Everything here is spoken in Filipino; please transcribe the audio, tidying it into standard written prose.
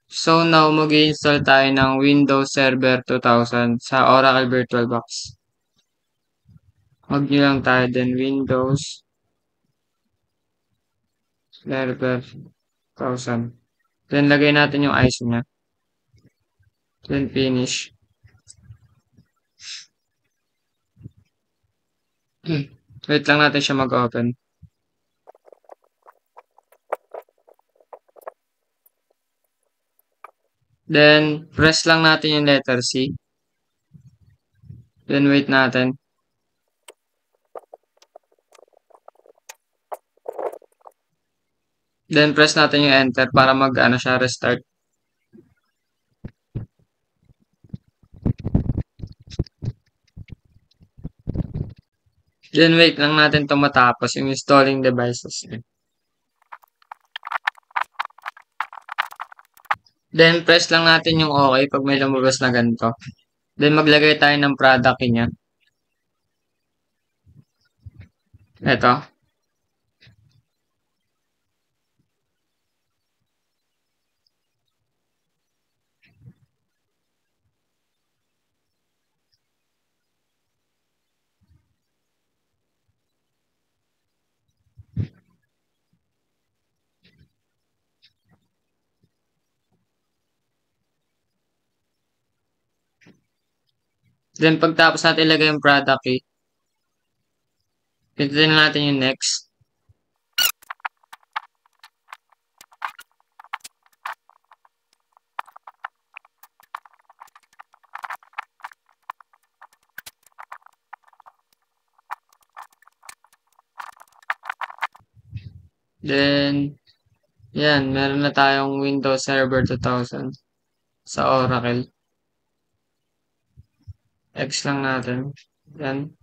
So now, mag-i-install tayo ng Windows Server 2000 sa Oracle VirtualBox. Mag-new lang tayo din Windows Server 1000. Then, lagay natin yung ISO niya. Then, finish. Wait lang natin siya mag-open. Then, press lang natin yung letter C. Then, wait natin. Then, press natin yung enter para mag-ano siya, restart. Then, wait lang natin ito matapos yung installing devices. Then, press lang natin yung OK pag may lumabas na ganito. Then, maglagay tayo ng product key niya. Ito. Then, pagtapos natin ilagay yung product key, pindutin na natin yung next. Then, yan, meron na tayong Windows Server 2000 sa Oracle. X lang natin. Yan.